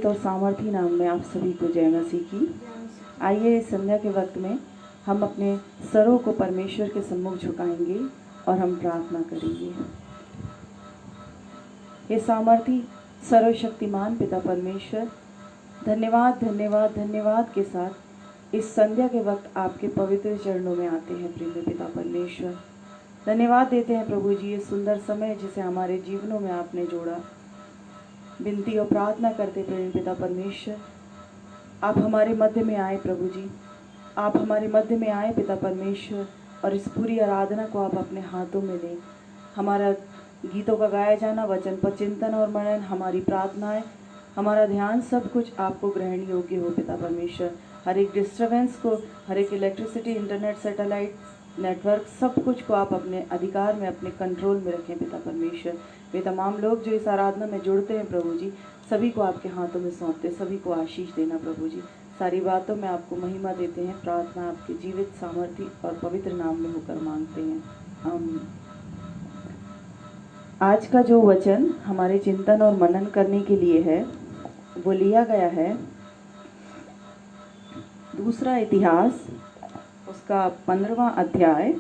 और सामर्थी नाम में आप सभी को जय मसीह की। आइए इस संध्या के वक्त में हम अपने सरों को परमेश्वर के सम्मुख झुकाएंगे और हम प्रार्थना करेंगे। हे सामर्थी सर्वशक्तिमान पिता परमेश्वर, धन्यवाद धन्यवाद धन्यवाद के साथ इस संध्या के वक्त आपके पवित्र चरणों में आते हैं। प्रेम पिता परमेश्वर, धन्यवाद देते हैं प्रभु जी ये सुंदर समय जिसे हमारे जीवनों में आपने जोड़ा। विनती और प्रार्थना करते प्रेम पिता परमेश्वर, आप हमारे मध्य में आए प्रभु जी, आप हमारे मध्य में आए पिता परमेश्वर, और इस पूरी आराधना को आप अपने हाथों में लें। हमारा गीतों का गाया जाना, वचन पर चिंतन और मनन, हमारी प्रार्थनाएं, हमारा ध्यान, सब कुछ आपको ग्रहण योग्य हो पिता परमेश्वर। हर एक डिस्टर्बेंस को, हर एक इलेक्ट्रिसिटी, इंटरनेट, सैटेलाइट नेटवर्क, सब कुछ को आप अपने अधिकार में, अपने कंट्रोल में रखें पिता परमेश्वर। वे तमाम लोग जो इस आराधना में जुड़ते हैं प्रभु जी, सभी को आपके हाथों में सौंपते, सभी को आशीष देना प्रभु जी। सारी बातों में आपको महिमा देते हैं। प्रार्थना आपके जीवित, सामर्थी और पवित्र नाम में होकर मांगते हैं, आमीन। आज का जो वचन हमारे चिंतन और मनन करने के लिए है वो लिया गया है दूसरा इतिहास, उसका 15वां अध्याय।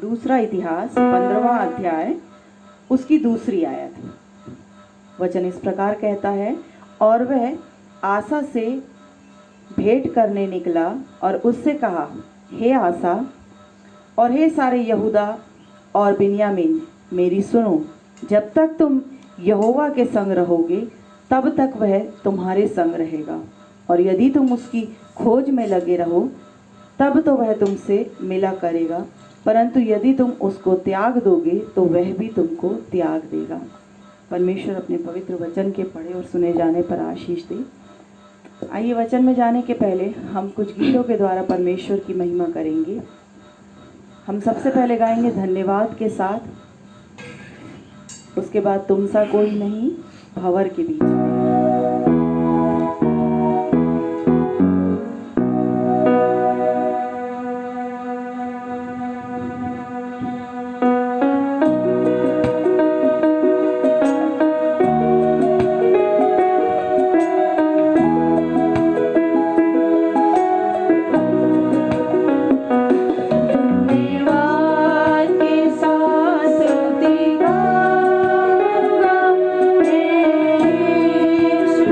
दूसरा इतिहास 15वां अध्याय, उसकी दूसरी आयत। वचन इस प्रकार कहता है, और वह आसा से भेंट करने निकला और उससे कहा, हे आसा और हे सारे यहूदा और बिन्यामीन, मेरी सुनो। जब तक तुम यहोवा के संग रहोगे तब तक वह तुम्हारे संग रहेगा, और यदि तुम उसकी खोज में लगे रहो तब तो वह तुमसे मिला करेगा, परंतु यदि तुम उसको त्याग दोगे तो वह भी तुमको त्याग देगा। परमेश्वर अपने पवित्र वचन के पढ़े और सुने जाने पर आशीष दे। आइए वचन में जाने के पहले हम कुछ गीतों के द्वारा परमेश्वर की महिमा करेंगे। हम सबसे पहले गाएंगे धन्यवाद के साथ, उसके बाद तुम सा कोई नहीं, भंवर के बीच में। Yes.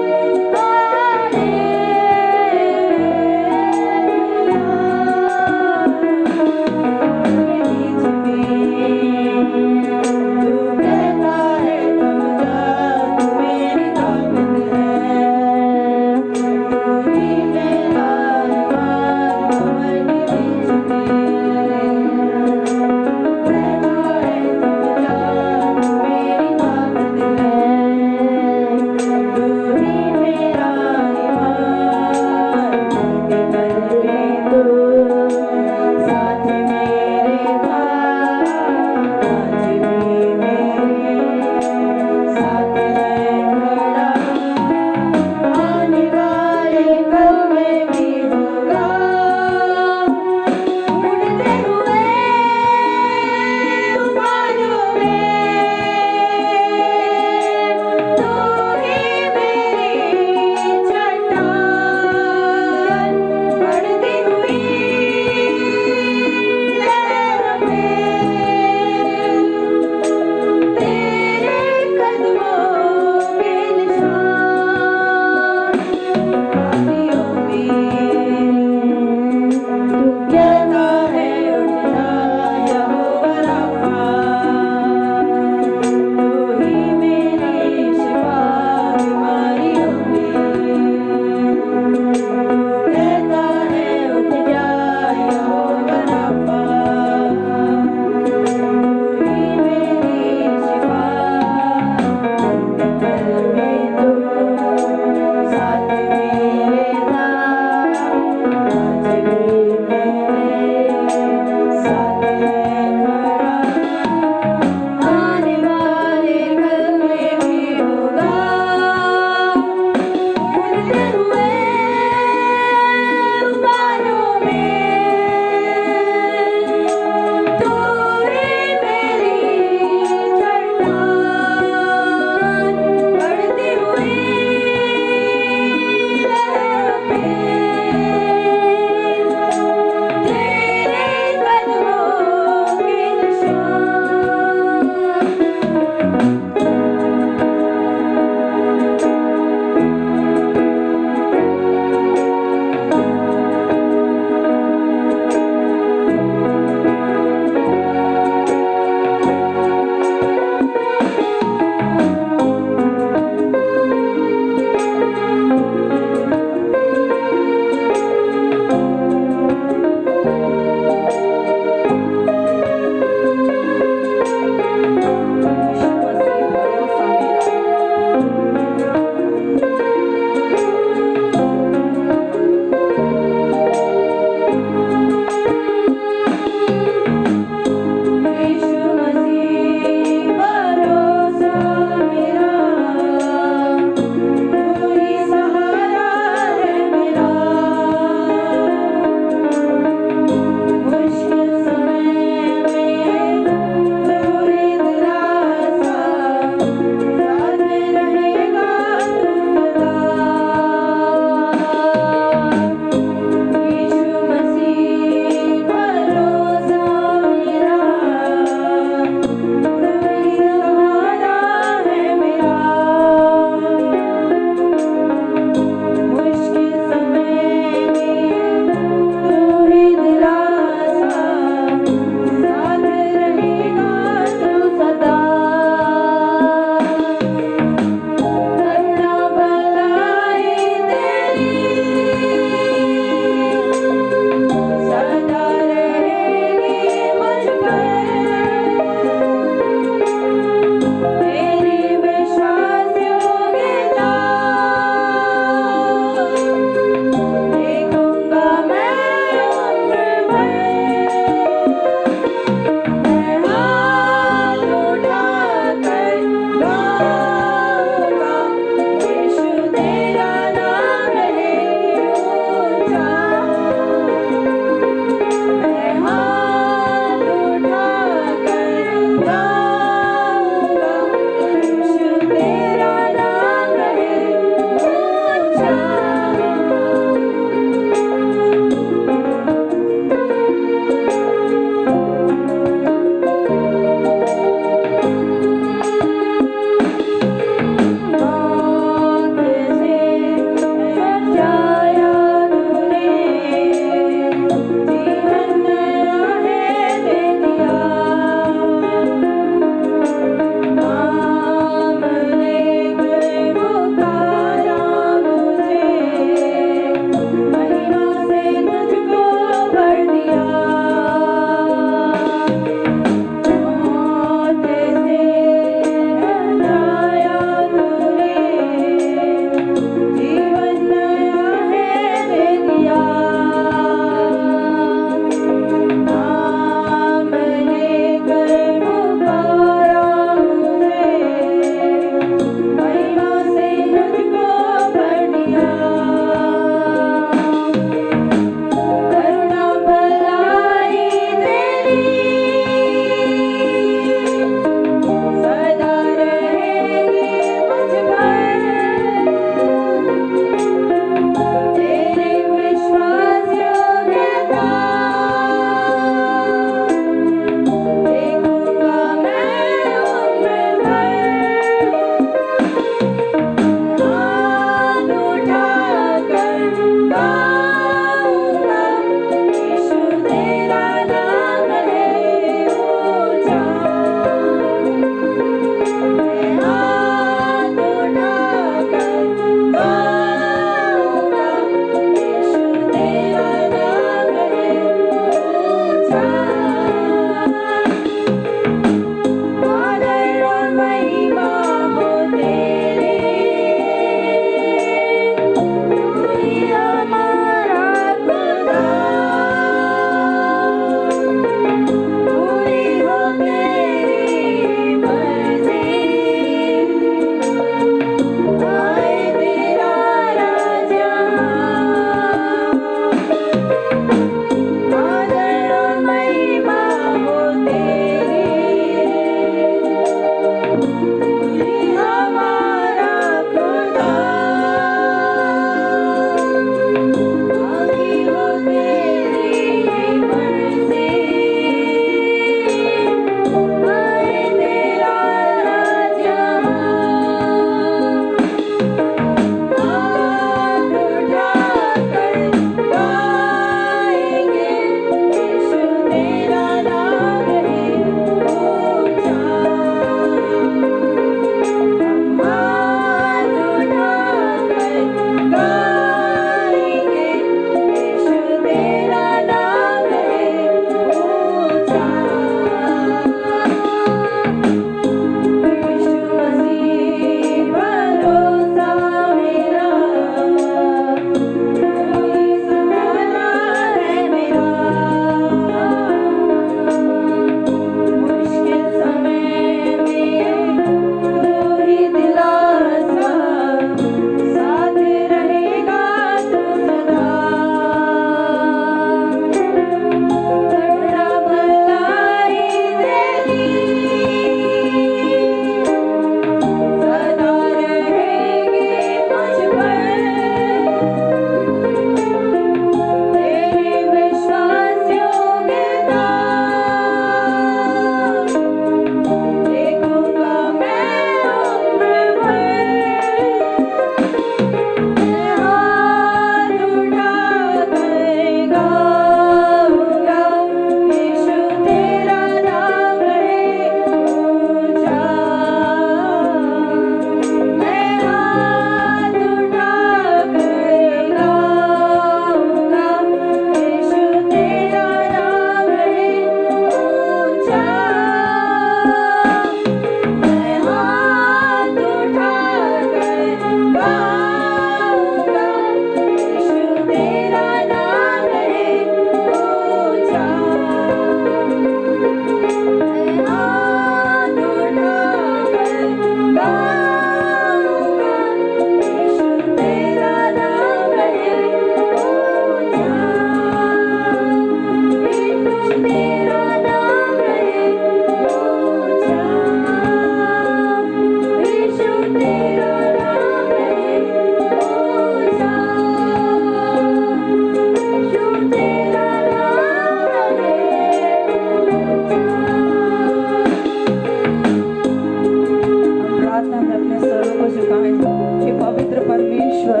गाएं। हे पवित्र परमेश्वर,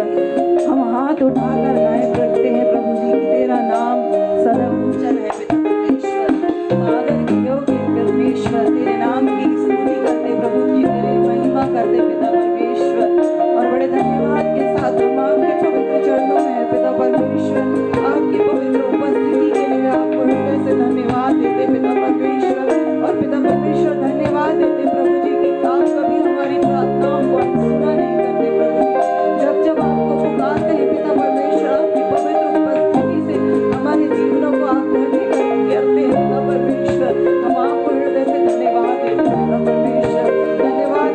हम हाथ उठाकर गाएं करते हैं प्रभु जी की तेरा नाम सदा ऊंचन है पिता परमेश्वर। आदर के योग्य परमेश्वर, तेरे नाम की स्तुति करते प्रभु जी, तेरी महिमा करते पिता परमेश्वर। और बड़े धन्यवाद के साथ हम आपके पवित्र चरणों में है पिता परमेश्वर। आपकी पवित्र उपस्थिति के लिए आपको हृदय से धन्यवाद देते पिता परमेश्वर। और पिता परमेश्वर धन्यवाद देते प्रभु जी की आप कभी हमारी प्रार्थनाओं को अनसुना नहीं करते प्रभु जी। जब जब आपको पुकारते हैं पिता परमेश्वर, आपकी पवित्र उपस्थिति से हमारे जीवनों को आप धन्य करते हैं पिता परमेश्वर। हम आपको हृदय से धन्यवाद देते पिता परमेश्वर। धन्यवाद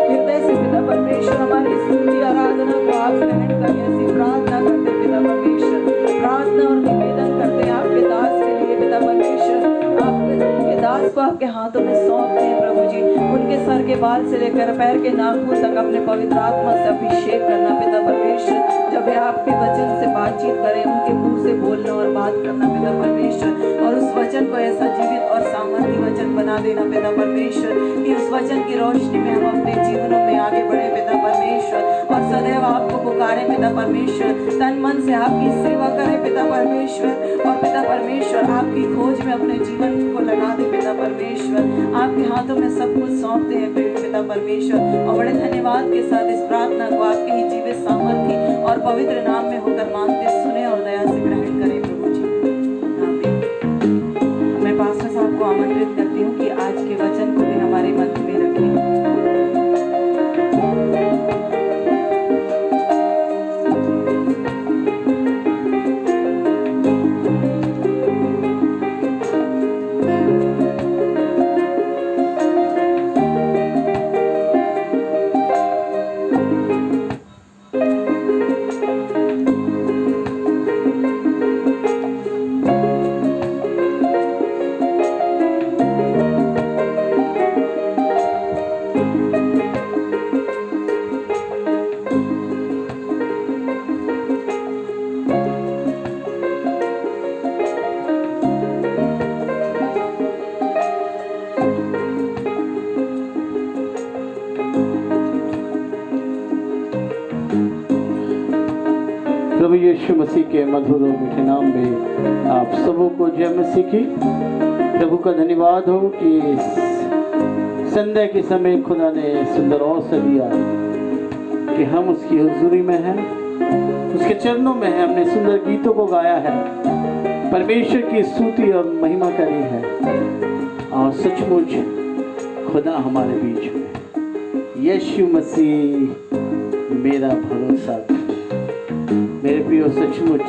हृदय से पिता परमेश्वर। हमारी स्तुति आराधना को आप ग्रहण करें, ऐसी प्रार्थना करते पिता परमेश्वर। प्रार्थना और निवेदन करते हैं आपके दास के लिए पिता परमेश्वर। आपके दास को आपके हाथों में सौंपते हैं प्रभु जी। उनके सर के बाल से लेकर पैर के नाखून तक अपने पवित्र आत्मा से अभिषेक करना पिता परमेश्वर। जब वे आपके वचन से बातचीत करें, उनके मुंह से बोलना और बात करना पिता परमेश्वर। और उस वचन को ऐसा जीवित और सामर्थ्य वचन बना देना पिता परमेश्वर कि उस वचन की रोशनी में हम अपने जीवनों में आगे बढ़े पिता परमेश्वर। और सदैव आपको पुकारें पिता परमेश्वर, तन मन से आपकी सेवा करें पिता परमेश्वर। और पिता परमेश्वर आपकी खोज में अपने जीवन को लगा दे पिता परमेश्वर। आपके हाथों में सब कुछ सौंपते हैं पिता परमेश्वर। और बड़े धन्यवाद के साथ इस प्रार्थना को आपके ही जीवित सामर्थ्य और पवित्र नाम में होकर मांगते सुने और दया से ग्रहण करें प्रभु जी। आमीन। मैं पास्टर साहब को आमंत्रित करती हूँ कि आज के वचन को भी हमारे मध्य में रखें। प्रभु यीशु मसीह के मधुर और मीठे नाम में आप सबों को जय मसीह की। प्रभु का धन्यवाद हो कि संध्या के समय खुदा ने सुंदर अवसर दिया कि हम उसकी हुजूरी में हैं, उसके चरणों में हैं। हमने सुंदर गीतों को गाया है, परमेश्वर की स्तुति और महिमा करी है। और सचमुच खुदा हमारे बीच में। यीशु मसीह मेरा भरोसा। मेरे प्रियो, सचमुच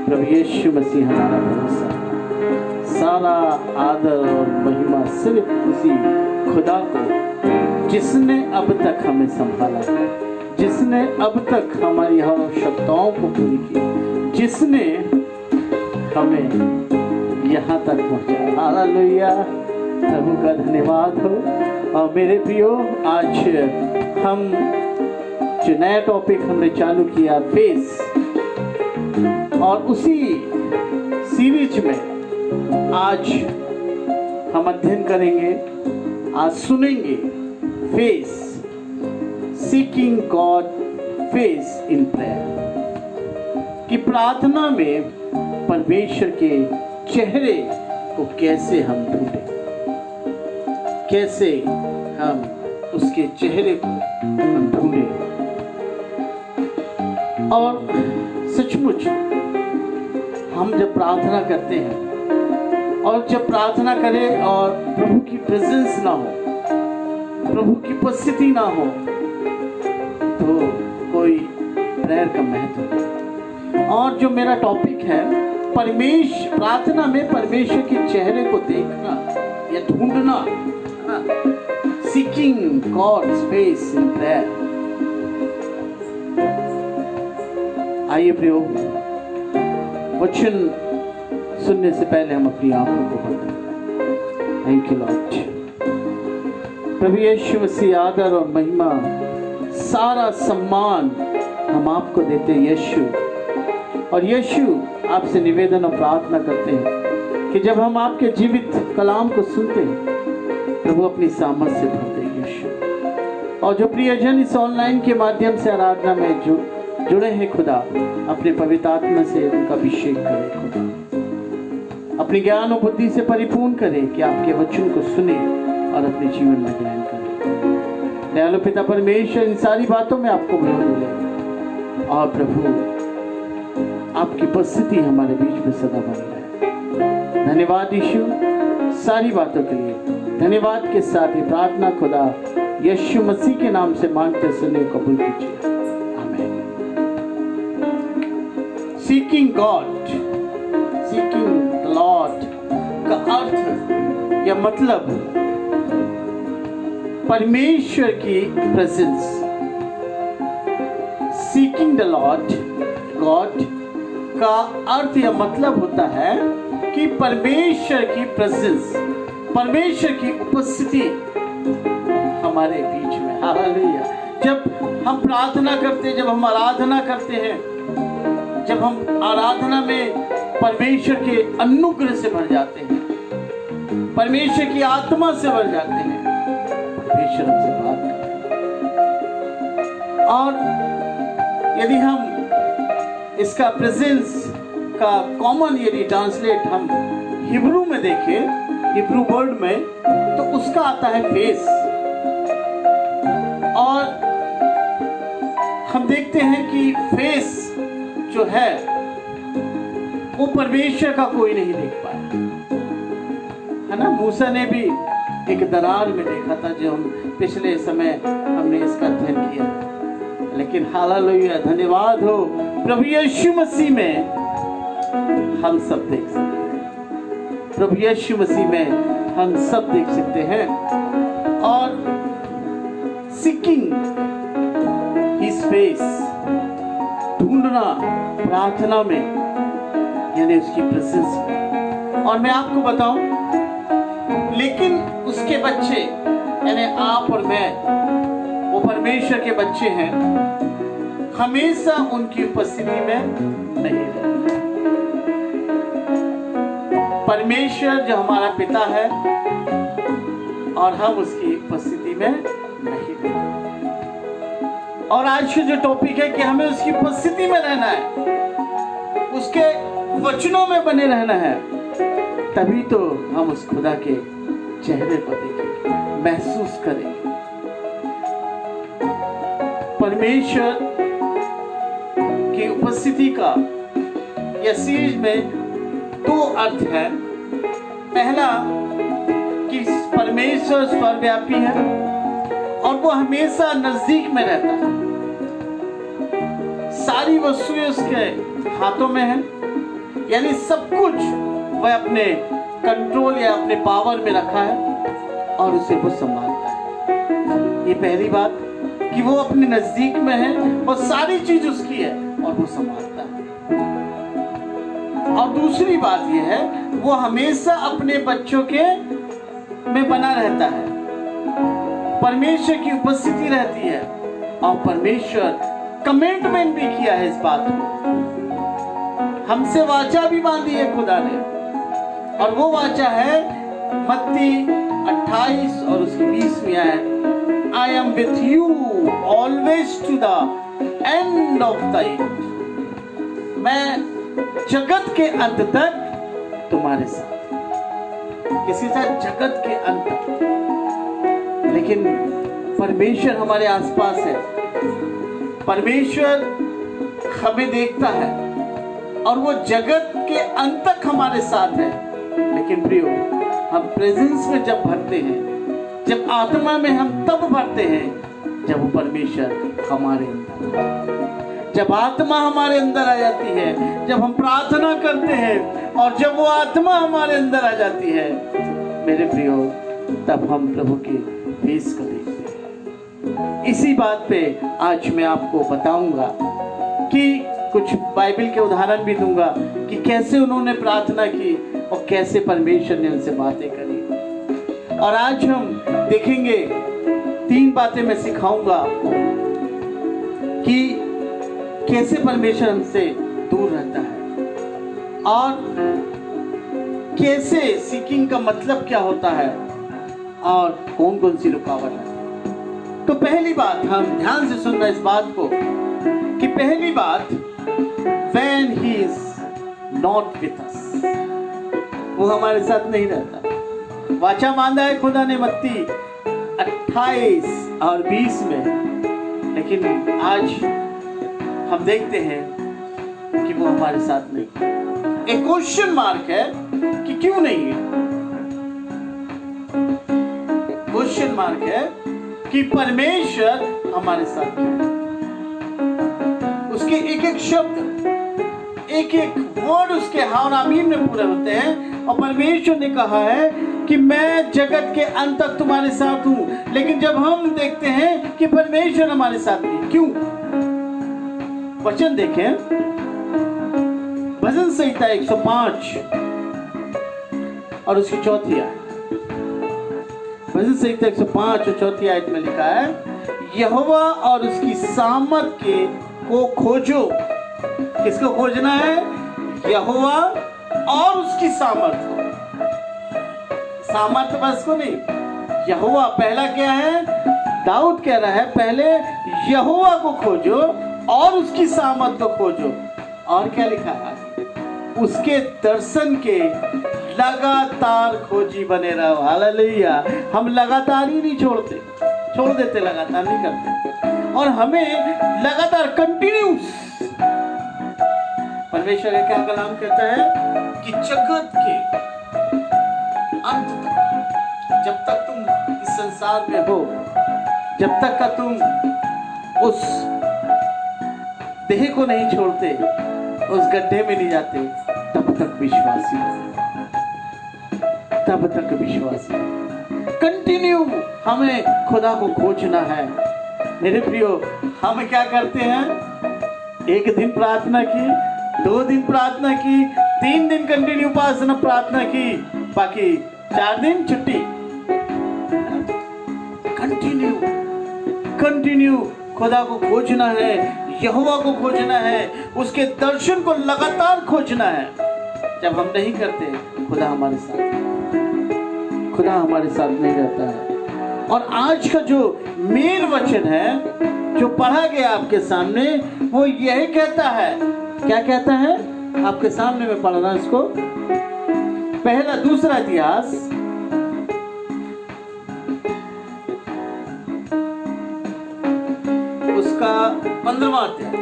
प्रभु यीशु मसीह हमारा भरोसा। सारा आदर और महिमा सिर्फ उसी खुदा को जिसने अब तक हमें संभाला, जिसने अब तक हमारी हर आवश्यकताओं को पूरी की, जिसने हमें यहाँ तक पहुँचाया। हालेलुया, प्रभु का धन्यवाद हो। और मेरे प्रियो, आज हम जो नया टॉपिक हमने चालू किया फेस, और उसी सीरीज में आज हम अध्ययन करेंगे, आज सुनेंगे face, seeking God face in prayer, कि प्रार्थना में परमेश्वर के चेहरे को कैसे हम ढूंढें, कैसे हम उसके चेहरे को हम ढूंढें। और सचमुच हम जब प्रार्थना करते हैं, और जब प्रार्थना करें और प्रभु की प्रेजेंस ना हो, प्रभु की उपस्थिति ना हो, तो कोई प्रेयर का महत्व नहीं। और जो मेरा टॉपिक है, प्रार्थना में परमेश्वर के चेहरे को देखना या ढूंढना, seeking God's face in prayer. आइए प्रियो, वचन सुनने से पहले हम अपनी आंखों को बंद करें। Thank you lord. प्रभु यीशु मसीह, आदर और महिमा, सारा सम्मान हम आपको देते हैं यीशु। और यीशु, आपसे निवेदन और प्रार्थना करते हैं कि जब हम आपके जीवित कलाम को सुनते हैं, प्रभु अपनी सामर्थ से भर दे यीशु। और जो प्रियजन इस ऑनलाइन के माध्यम से आराधना में जुड़े हैं खुदा, अपने पवित्र आत्मा से उनका अभिषेक करे खुदा, अपने ज्ञान और बुद्धि से परिपूर्ण करे कि आपके वचन को सुने और अपने जीवन में ग्रहण करे। दयालु पिता परमेश्वर, इन सारी बातों में आपको बल मिले और प्रभु आपकी उपस्थिति हमारे बीच में सदा बनी रहे। धन्यवाद यीशु सारी बातों के लिए। धन्यवाद के साथ ही प्रार्थना खुदा यीशु मसीह के नाम से मांगते सुने कबूल कीजिए, आमीन। Seeking God, seeking the Lord का अर्थ या मतलब परमेश्वर की presence. Seeking the Lord God का अर्थ या मतलब होता है कि परमेश्वर की प्रेजेंस, परमेश्वर की उपस्थिति हमारे बीच में। हालेलुया। जब हम प्रार्थना करते हैं, जब हम आराधना करते हैं, जब हम आराधना में परमेश्वर के अनुग्रह से भर जाते हैं, परमेश्वर की आत्मा से भर जाते हैं, परमेश्वर हमसे बात करते हैं। और यदि हम इसका प्रेजेंस का कॉमन यदि ट्रांसलेट हम हिब्रू में देखें, हिब्रू वर्ड में, तो उसका आता है फेस। और हम देखते हैं कि फेस जो है वो परमेश्वर का कोई नहीं देख पाया, है ना। मूसा ने भी एक दरार में देखा था, जो हम पिछले समय हमने इसका अध्ययन किया। लेकिन हालेलुया, धन्यवाद हो प्रभु यीशु मसीह में हम सब देख सकते हैं। प्रभु यीशु मसीह में हम सब देख सकते हैं। और सीकिंग हिज फेस, ढूंढना प्रार्थना में, यानी उसकी प्रेजेंस में। और मैं आपको बताऊं, लेकिन उसके बच्चे यानी आप और मैं, वो परमेश्वर के बच्चे हैं, हमेशा उनकी उपस्थिति में नहीं रहते। परमेश्वर जो हमारा पिता है और हम उसकी उपस्थिति में नहीं रहते। और आज का जो टॉपिक है कि हमें उसकी उपस्थिति में रहना है, उसके वचनों में बने रहना है, तभी तो हम उस खुदा के चेहरे को देखेंगे, महसूस करेंगे। परमेश्वर की उपस्थिति का यह सीरीज में दो अर्थ है। पहला कि परमेश्वर सर्वव्यापी है और वो हमेशा नजदीक में रहता है, सारी वस्तुएं उसके हाथों में है, यानी सब कुछ वह अपने कंट्रोल या अपने पावर में रखा है और उसे वो संभालता है। ये पहली बात कि वो अपने नजदीक में है और सारी चीज उसकी है और वो संभालता है। और दूसरी बात यह है, वो हमेशा अपने बच्चों के में बना रहता है, परमेश्वर की उपस्थिति रहती है। और परमेश्वर कमिटमेंट भी किया है इस बात को, हमसे वाचा भी बांधी है खुदा ने। और वो वाचा है मत्ती 28 और उसकी 20वीं आयत, I am with you always to the end of the age। मैं जगत के अंत तक तुम्हारे साथ। किसी साथ जगत के अंत तक। लेकिन परमेश्वर हमारे आसपास है, परमेश्वर हमें देखता है और वो जगत के अंत तक हमारे साथ है। लेकिन प्रियो, हम प्रेजेंस में जब भरते हैं, जब आत्मा में हम तब भरते हैं जब वो परमेश्वर हमारे अंदर, जब आत्मा हमारे अंदर आ जाती है, जब हम प्रार्थना करते हैं और जब वो आत्मा हमारे अंदर आ जाती है, मेरे प्रियो, तब हम प्रभु के फेस को देखते हैं। इसी बात पे आज मैं आपको बताऊंगा कि कुछ बाइबल के उदाहरण भी दूंगा कि कैसे उन्होंने प्रार्थना की और कैसे परमेश्वर ने उनसे बातें करी। और आज हम देखेंगे 3 बातें मैं सिखाऊंगा आपको कि कैसे परमेश्वर हमसे दूर रहता है और कैसे सीकिंग का मतलब क्या होता है और कौन कौन सी रुकावट है। तो पहली बात, हम ध्यान से सुनना इस बात को कि पहली बात, when he is not with us, वो हमारे साथ नहीं रहता। वाचा बांधा है खुदा ने मत्ती 28 और 20 में, लेकिन आज हम देखते हैं कि वो हमारे साथ नहीं। एक क्वेश्चन मार्क है कि क्यों नहीं है। क्वेश्चन मार्क है कि परमेश्वर हमारे साथ क्यों। उसके एक एक शब्द, एक एक वर्ड उसके हाँ और आमीन में पूरे होते हैं। और परमेश्वर ने कहा है कि मैं जगत के अंत तक तुम्हारे साथ हूं। लेकिन जब हम देखते हैं कि परमेश्वर हमारे साथ नहीं, क्यों? वचन देखें, भजन संहिता 105 और उसकी 4 आयत। भजन संहिता 105 और 4 आयत में लिखा है, यहोवा और उसकी सामर्थ के को खोजो। किसको खोजना है? यहोवा और उसकी सामर्थ को। सामर्थ बस को नहीं, यहोवा। पहला क्या है? दाऊद कह रहा है पहले यहोवा को खोजो और उसकी सामर्थ को खोजो। और क्या लिखा है? उसके दर्शन के लगातार खोजी बने रहो। हालेलुया। हम लगातार ही नहीं छोड़ते, छोड़ देते, लगातार नहीं करते। और हमें लगातार कंटिन्यूस, परमेश्वर का क्या कलाम कहता है कि जगत के अंत तक, जब तक तुम इस संसार में हो, जब तक का तुम उस देह को नहीं छोड़ते, उस गड्ढे में नहीं जाते, तब तक विश्वासी, तब तक विश्वासी। कंटिन्यू हमें खुदा को खोजना है। मेरे प्रियो, हम क्या करते हैं? एक दिन प्रार्थना की, 2 दिन प्रार्थना की, 3 दिन कंटिन्यू उपासना प्रार्थना की, बाकी 4 दिन छुट्टी। कंटिन्यू कंटिन्यू खुदा को खोजना है, यहोवा को खोजना है, उसके दर्शन को लगातार खोजना है। जब हम नहीं करते, खुदा हमारे साथ, खुदा हमारे साथ नहीं रहता है। और आज का जो मेन वचन है जो पढ़ा गया आपके सामने, वो यही कहता है। क्या कहता है? आपके सामने मैं पढ़ रहा हूं इसको। पहला दूसरा इतिहास उसका 15वां अध्याय।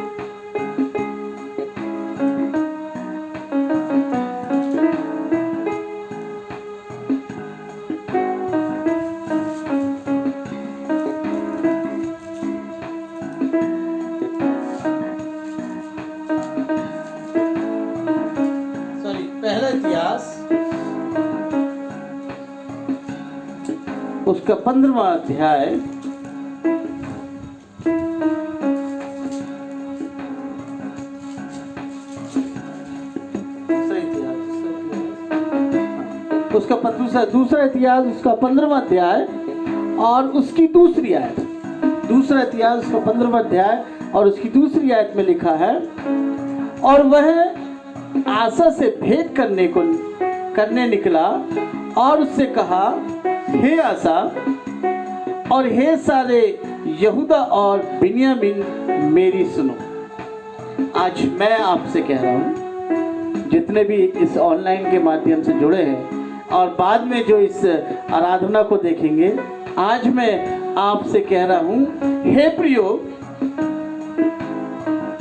पहला इतिहास उसका 15वां अध्याय उसका दूसरा इतिहास उसका 15वां अध्याय और उसकी दूसरी आयत। दूसरा इतिहास उसका 15वां अध्याय और उसकी दूसरी आयत में लिखा है, और वह आशा से भेंट करने निकला और उससे कहा, हे आशा और हे सारे यहूदा और बिन्यामीन, मेरी सुनो। आज मैं आपसे कह रहा हूं, जितने भी इस ऑनलाइन के माध्यम से जुड़े हैं और बाद में जो इस आराधना को देखेंगे, आज मैं आपसे कह रहा हूं, हे प्रियो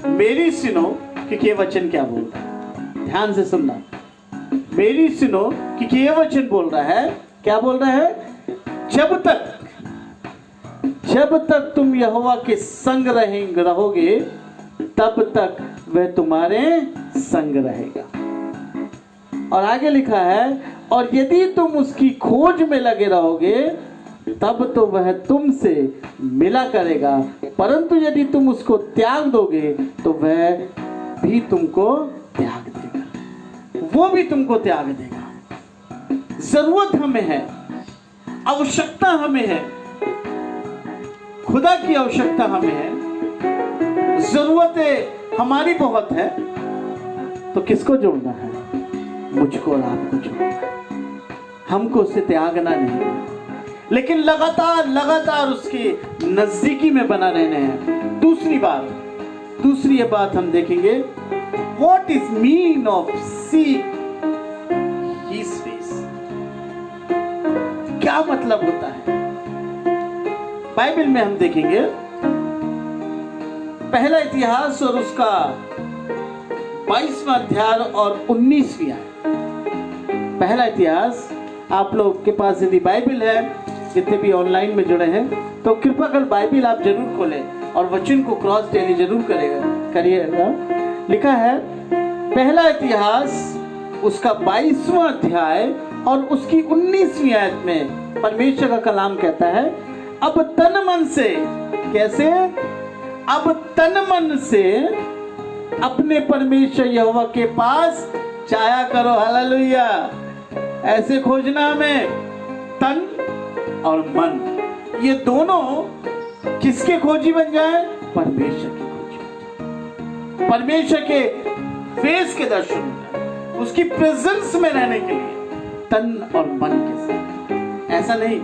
मेरी सुनो, क्योंकि ये वचन क्या बोल रहा है। ध्यान से सुनना, मेरी सुनो, क्योंकि ये वचन बोल रहा है, क्या बोल रहा है? जब तक तुम यहोवा के संग रहोगे, तब तक वह तुम्हारे संग रहेगा। और आगे लिखा है, और यदि तुम उसकी खोज में लगे रहोगे, तब तो वह तुमसे मिला करेगा, परंतु यदि तुम उसको त्याग दोगे, तो वह भी तुमको त्याग देगा, वो भी तुमको त्याग देगा। जरूरत हमें है, आवश्यकता हमें है, खुदा की आवश्यकता हमें है, जरूरतें हमारी बहुत है। तो किसको जोड़ना है? मुझको और आपको जोड़ना है। हमको उससे त्यागना नहीं। लेकिन लगातार लगातार उसके नजदीकी में बना रहना है। दूसरी ये बात हम देखेंगे, what is mean of seek his face, क्या मतलब होता है। बाइबल में हम देखेंगे पहला इतिहास और उसका 22वां अध्याय और 19वीं आयत। पहला इतिहास, आप लोग के पास यदि बाइबल है, जितने भी ऑनलाइन में जुड़े हैं, तो कृपा कर बाइबल आप जरूर खोलें और वचन को क्रॉस डेली जरूर करिएगा। लिखा है पहला इतिहास उसका 22वां अध्याय और उसकी 19वीं आयत में परमेश्वर का कलाम कहता है, अब तन मन से, कैसे, अब तन मन से अपने परमेश्वर यहोवा के पास जाया करो। हालेलुया। ऐसे खोजना हमें, तन और मन, ये दोनों किसके खोजी बन जाए? परमेश्वर के खोजी, परमेश्वर के फेस के दर्शन, उसकी प्रेजेंस में रहने के लिए तन और मन के साथ। ऐसा नहीं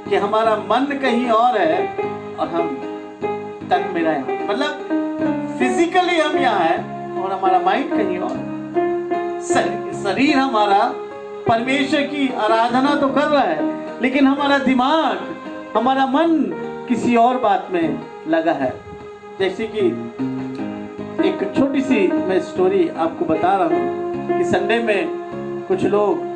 कि हमारा मन कहीं और है और हम तन में रहे, मतलब फिजिकली हम यहाँ हैं और हमारा माइंड कहीं और है। शरीर हमारा परमेश्वर की आराधना तो कर रहा है, लेकिन हमारा दिमाग, हमारा मन किसी और बात में लगा है। जैसे कि एक छोटी सी मैं स्टोरी आपको बता रहा हूँ कि संडे में कुछ लोग,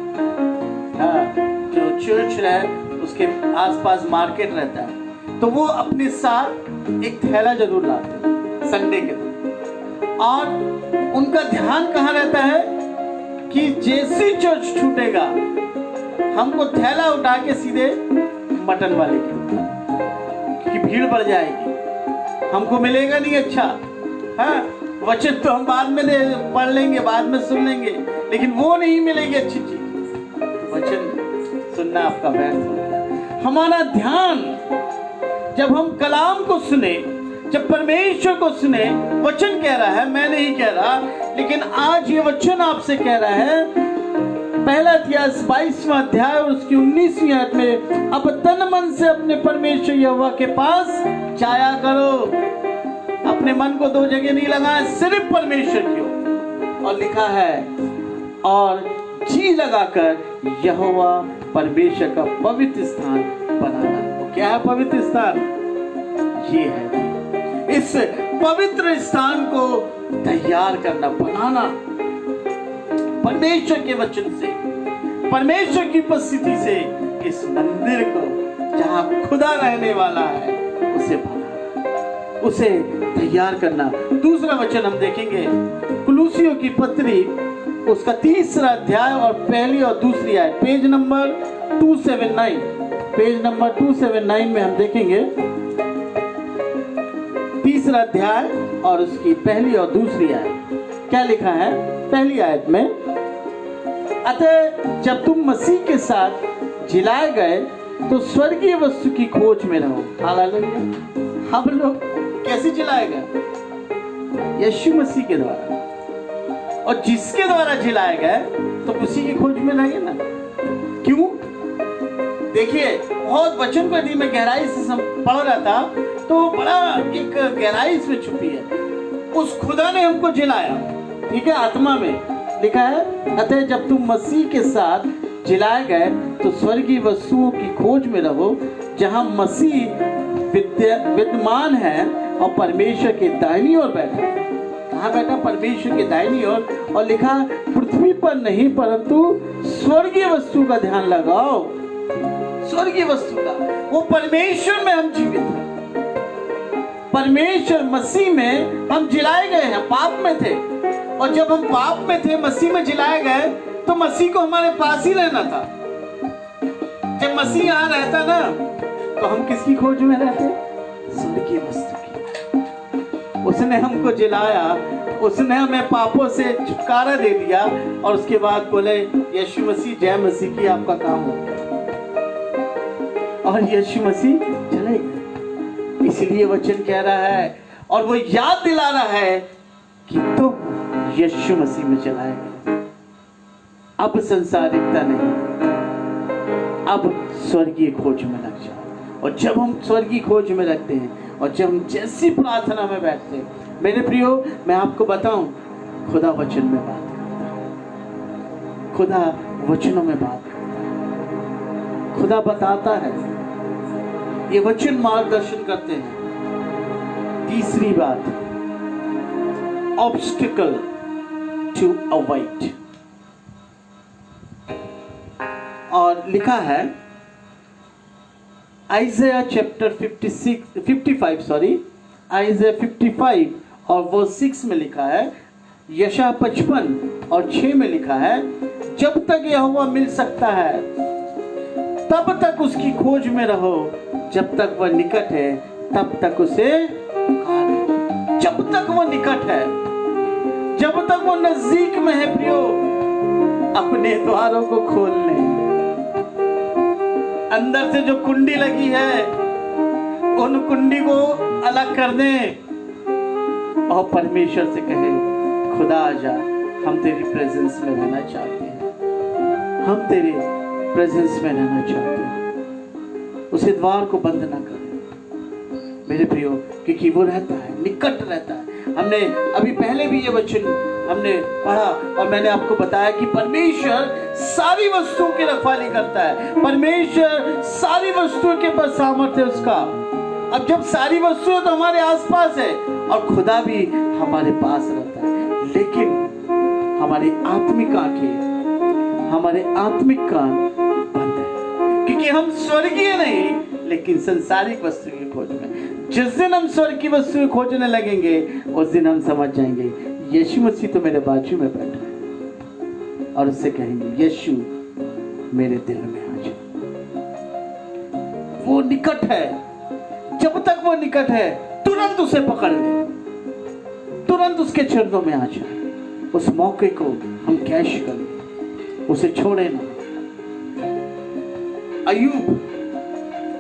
जो चर्च है उसके आसपास मार्केट रहता है, तो वो अपने साथ एक थैला जरूर लाते हैं संडे के दिन, और उनका ध्यान कहाँ रहता है कि जैसे चर्च छूटेगा हमको थैला उठा के सीधे मटन वाले की, क्योंकि भीड़ बढ़ जाएगी, हमको मिलेगा नहीं अच्छा। हाँ, वचन तो हम बाद में पढ़ लेंगे, बाद में सुन लेंगे, लेकिन वो नहीं मिलेगी अच्छी चीज, वचन सुनना आपका व्यर्थ होगा। हमारा ध्यान जब हम कलाम को सुने, जब परमेश्वर को सुने, वचन कह रहा है, मैं नहीं कह रहा, लेकिन आज ये वचन आपसे कह रहा है, पहला इतिहास 22वां अध्याय और उसकी 19वीं आयत में, अब तन मन से अपने परमेश्वर यहोवा के पास जाया करो। अपने मन को दो जगह नहीं लगाए, सिर्फ परमेश्वर की ओर। और लिखा है, और जी लगाकर यहोवा परमेश्वर का पवित्र स्थान बनाना। तो क्या है पवित्र स्थान? ये है, इस पवित्र स्थान को तैयार करना, बनाना, परमेश्वर के वचन से, परमेश्वर की उपस्थिति से, इस मंदिर को जहां खुदा रहने वाला है उसे बनाना, उसे तैयार करना। दूसरा वचन हम देखेंगे कुलुसियों की पत्री, उसका 3रा अध्याय और पहली और दूसरी आयत, पेज नंबर 279, पेज नंबर 279 में हम देखेंगे 3रा अध्याय और उसकी पहली और दूसरी आयत। क्या लिखा है पहली आयत में? अतः जब तुम मसीह के साथ जिलाए गए तो स्वर्गीय वस्तु की खोज में रहो। हालेलुया। हम लोग कैसे जिलाए गए? यीशु मसीह के द्वारा, और जिसके द्वारा जिलाए गए तो उसी की खोज में रहेंगे ना। क्यों? देखिए, बहुत वचन को यदि मैं गहराई से पढ़ रहा था तो बड़ा एक गहराई इसमें छुपी है। उस खुदा ने हमको जिलाया, ठीक है, आत्मा में। लिखा है, अतः जब तुम मसीह के साथ जिलाए गए तो स्वर्गीय वस्तुओं की खोज में रहो, जहां मसीह विद्यमान है और परमेश्वर के दाहिनी ओर बैठा। कहाँ बैठा? परमेश्वर के दाहिनी ओर। और लिखा, पृथ्वी पर नहीं परंतु स्वर्गीय वस्तु का ध्यान लगाओ। स्वर्गीय वस्तु का, वो परमेश्वर में हम जीवित हैं, परमेश्वर मसीह में हम जिलाए गए हैं। पाप में थे, और जब हम पाप में थे, मसीह में जिलाए गए, तो मसीह को हमारे पास ही रहना था। जब मसीह यहाँ रहता ना, तो हम किसकी खोज में रहते? स्वर्गीय वस्तु की। उसने हमको जिलाया, उसने हमें पापों से छुटकारा दे दिया, और उसके बाद बोले, यीशु मसीह, जय मसीह की, आपका काम हो गया। और यीशु मसीह चले गए। इसलिए वचन कह रहा है, और वो याद दिला रहा है कि तुम यीशु मसीह में चलाए गए। अब संसारिकता नहीं, अब स्वर्गीय खोज में लग जाओ। और जब हम स्वर्गीय खोज में लगते हैं और जब हम जैसी प्रार्थना में बैठते हैं, मेरे प्रियो, मैं आपको बताऊं, खुदा वचन में बात करता है, खुदा वचनों में बात करता है, खुदा बताता है, ये वचन मार्गदर्शन करते हैं। तीसरी बात, ऑब्स्टिकल टू अवॉइड, और लिखा है आइज़ाया चैप्टर 55 और वर्स 6 में लिखा है, यशायाह 55 और 6 में लिखा है, जब तक यहोवा मिल सकता है तब तक उसकी खोज में रहो, जब तक वह निकट है तब तक उसे पुकारो। जब तक वो निकट है, जब तक वो नजदीक में है प्रियो, अपने द्वारों को खोल ले। अंदर से जो कुंडी लगी है उन कुंडी को अलग कर दें और परमेश्वर से कहे, खुदा आजा, हम तेरी प्रेजेंस में रहना चाहते हैं, हम तेरे प्रेजेंस में रहना चाहते हैं। उसे द्वार को बंद ना करें मेरे प्रियो, क्योंकि वो रहता है, निकट रहता है। हमने अभी पहले भी ये वचन हमने पढ़ा और मैंने आपको बताया कि परमेश्वर सारी वस्तुओं की रखवाली करता है, परमेश्वर सारी वस्तुओं के पास सामर्थ्य है उसका। अब जब सारी वस्तुएं तो हमारे आसपास है और खुदा भी हमारे पास रहता है, लेकिन हमारी आत्मिक आंखें, हमारे आत्मिक कान बंद है, क्योंकि हम स्वर्गीय नहीं लेकिन संसारिक वस्तु की खोज में। जिस दिन हम स्वर्ग की वस्तुएं खोजने लगेंगे उस दिन हम समझ जाएंगे यीशु मसीह तो मेरे बाजू में बैठा है, और उससे कहेंगे, यीशु मेरे दिल में आ जा। वो निकट है, जब तक वो निकट है तुरंत उसे पकड़ ले, तुरंत उसके चरणों में आ जाए। उस मौके को हम कैश करें, उसे छोड़े ना।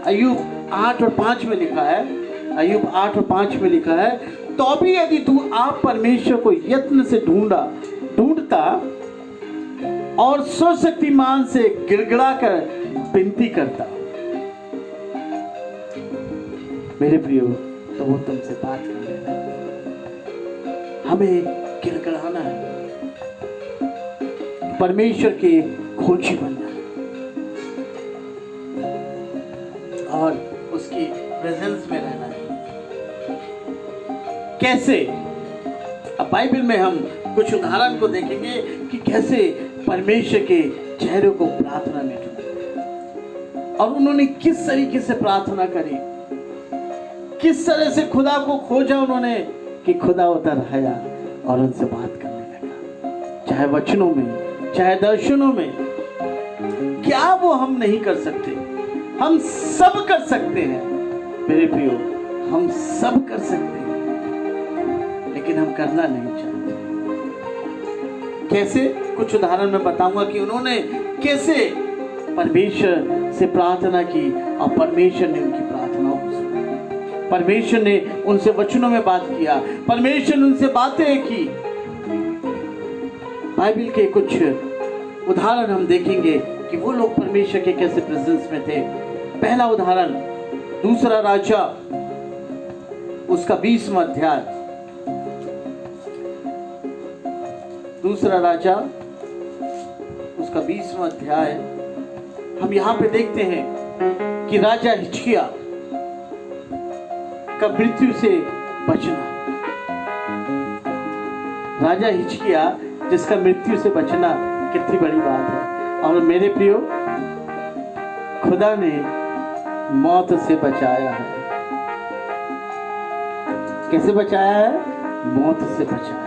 अय्यूब 8 और 5 में लिखा है, अय्यूब 8 और 5 में लिखा है, तो भी यदि तू आप परमेश्वर को यत्न से ढूंढता और सर्वशक्तिमान से गिड़गिड़ा कर विनती करता, मेरे प्रियो, तो वो तुमसे बात करने लगे। हमें गिड़गिड़ाना है, परमेश्वर के खोजी बनना है और उसकी प्रेजेंस में रहना है। कैसे? अब बाइबल में हम कुछ उदाहरण को देखेंगे कि कैसे परमेश्वर के चेहरे को प्रार्थना में ढूंढा और उन्होंने किस तरीके से प्रार्थना करी, किस तरह से खुदा को खोजा उन्होंने कि खुदा उतर आया और उनसे बात करने लगा। चाहे वचनों में, चाहे दर्शनों में, क्या वो हम नहीं कर सकते? हम सब कर सकते हैं मेरे प्रियो, हम सब कर सकते हैं, लेकिन हम करना नहीं चाहते। कैसे? कुछ उदाहरण मैं बताऊंगा कि उन्होंने कैसे परमेश्वर से प्रार्थना की और परमेश्वर ने उनकी प्रार्थनाओं को सुना, परमेश्वर ने उनसे वचनों में बात किया, परमेश्वर ने उनसे बातें की। बाइबल के कुछ उदाहरण हम देखेंगे कि वो लोग परमेश्वर के कैसे प्रेजेंस में थे। पहला उदाहरण, दूसरा राजा उसका 20वां अध्याय, दूसरा राजा उसका 20वां अध्याय, हम यहां पे देखते हैं कि राजा हिजकिय्याह का मृत्यु से बचना। राजा हिजकिय्याह जिसका मृत्यु से बचना कितनी बड़ी बात है। और मेरे प्रियो, खुदा ने मौत से बचाया है। कैसे बचाया है? मौत से बचाया है।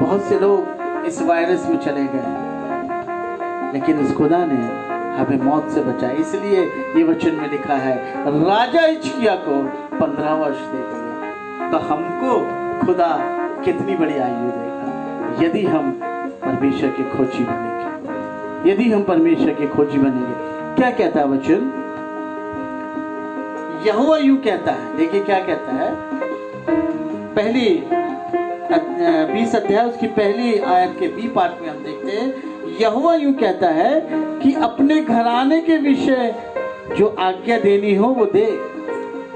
बहुत से लोग इस वायरस में चले गए, लेकिन उस खुदा ने हमें मौत से बचाया। इसलिए ये वचन में लिखा है, राजा हिजकिय्याह को 15 वर्ष दे दिए। तो हमको खुदा कितनी बड़ी आयु देगा यदि हम परमेश्वर के खोजी बनेंगे, यदि हम परमेश्वर के खोजी बनेंगे। क्या कहता है वचन? यहोवा यूं कहता है, देखिए क्या कहता है। पहली 20 अध्याय उसकी पहली आयत के बी पार्ट में हम देखते हैं, यहोवा यूं कहता है कि अपने घराने के विषय जो आज्ञा देनी हो वो दे,